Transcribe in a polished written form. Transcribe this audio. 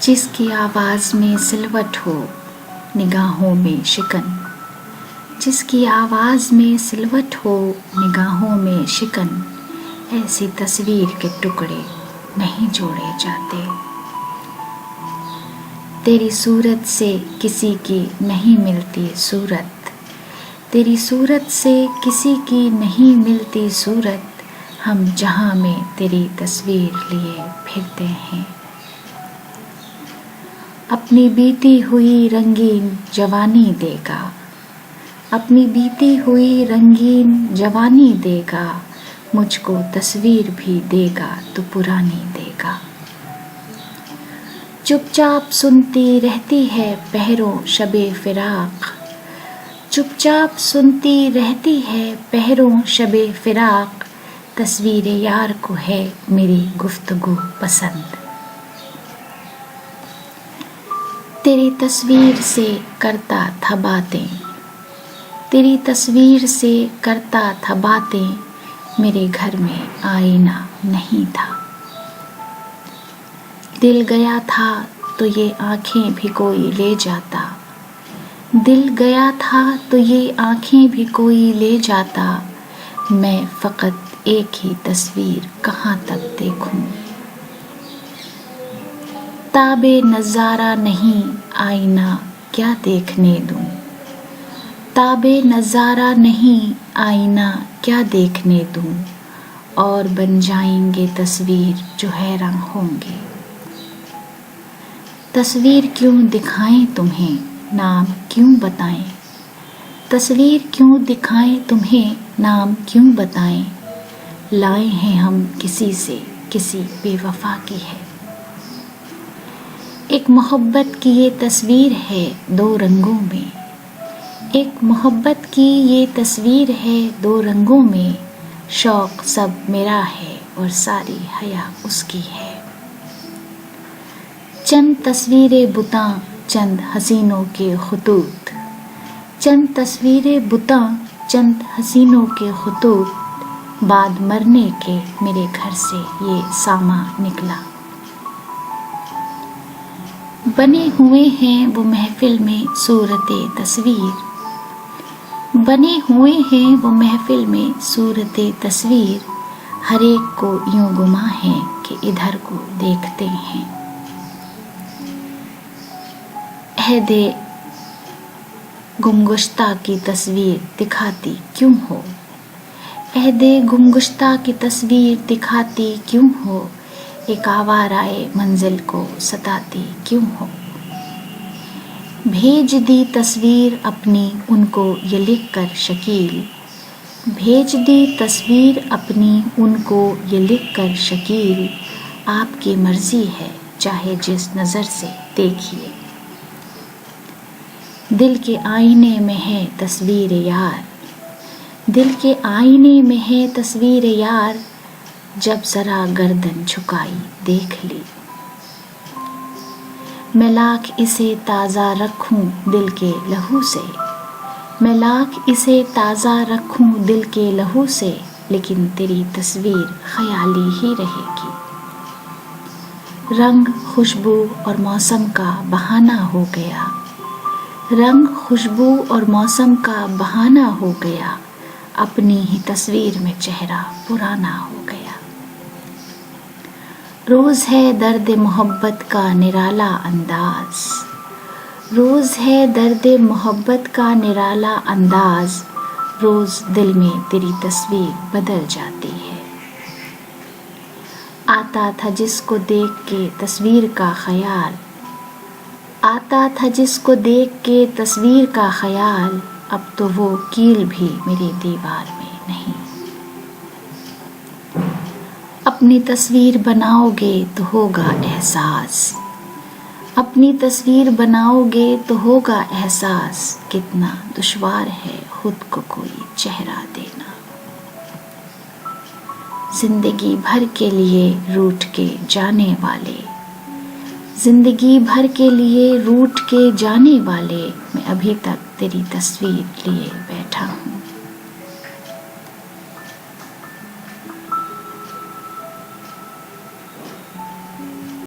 जिसकी आवाज़ में सिलवट हो निगाहों में शिकन, जिसकी आवाज़ में सिलवट हो निगाहों में शिकन, ऐसी तस्वीर के टुकड़े नहीं जोड़े जाते। तेरी सूरत से किसी की नहीं मिलती सूरत, तेरी सूरत से किसी की नहीं मिलती सूरत, हम जहां में तेरी तस्वीर लिए फिरते हैं। अपनी बीती हुई रंगीन जवानी देगा, अपनी बीती हुई रंगीन जवानी देगा, मुझको तस्वीर भी देगा तो पुरानी देगा। चुपचाप सुनती रहती है पहरों शबे फिराक, चुपचाप सुनती रहती है पहरों शबे फिराक, तस्वीर यार को है मेरी गुफ्तगू पसंद। तेरी तस्वीर से करता था बातें, तेरी तस्वीर से करता था बातें, मेरे घर में आईना नहीं था। दिल गया था तो ये आँखें भी कोई ले जाता, दिल गया था तो ये आँखें भी कोई ले जाता, मैं फ़कत एक ही तस्वीर कहाँ तक देखूं। ताबे नज़ारा नहीं आईना क्या देखने दूं, ताबे नज़ारा नहीं आईना क्या देखने दूं, और बन जाएंगे तस्वीर जो हैरान होंगे। तस्वीर क्यों दिखाएं तुम्हें नाम क्यों बताएं, तस्वीर क्यों दिखाएं तुम्हें नाम क्यों बताएं, लाए हैं हम किसी से किसी बेवफा की है। एक मोहब्बत की ये तस्वीर है दो रंगों में, एक मोहब्बत की ये तस्वीर है दो रंगों में, शौक सब मेरा है और सारी हया उसकी है। चंद तस्वीरें बुता चंद हसीनों के खुतूत, चंद तस्वीरें बुता चंद हसीनों के खुतूत, बाद मरने के मेरे घर से ये सामा निकला। बने हुए हैं वो महफिल में सूरते तस्वीर, बने हुए हैं वो महफिल में सूरते तस्वीर, हर एक को यूं गुमा है कि इधर को देखते हैं। अहदे गुमगुश्ता की तस्वीर दिखाती क्यों हो, अहदे गुमगुश्ता की तस्वीर दिखाती क्यों हो, एक आवाराए मंजिल को सताती क्यों हो। भेज दी तस्वीर अपनी उनको ये लिख कर शकील, भेज दी तस्वीर अपनी उनको ये लिख कर शकील, आपकी मर्जी है चाहे जिस नज़र से देखिए। दिल के आईने में है तस्वीर यार, दिल के आईने में है तस्वीर यार, जब जरा गर्दन झुकाई देख ली। मैं लाख इसे ताज़ा रखूं दिल के लहू से, मैं लाख इसे ताज़ा रखूं दिल के लहू से, लेकिन तेरी तस्वीर ख्याली ही रहेगी। रंग खुशबू और मौसम का बहाना हो गया, रंग खुशबू और मौसम का बहाना हो गया, अपनी ही तस्वीर में चेहरा पुराना हो गया। रोज़ है दर्द मोहब्बत का निराला अंदाज, रोज़ है दर्द मोहब्बत का निराला अंदाज, रोज़ दिल में तेरी तस्वीर बदल जाती है। आता था जिसको देख के तस्वीर का ख्याल, आता था जिसको देख के तस्वीर का ख्याल, अब तो वो कील भी मेरी दीवार में नहीं। अपनी तस्वीर बनाओगे तो होगा एहसास, अपनी तस्वीर बनाओगे तो होगा एहसास, कितना दुश्वार है खुद को कोई चेहरा देना। जिंदगी भर के लिए रूठ के जाने वाले, जिंदगी भर के लिए रूठ के जाने वाले, मैं अभी तक तेरी तस्वीर लिए बैठा हूँ।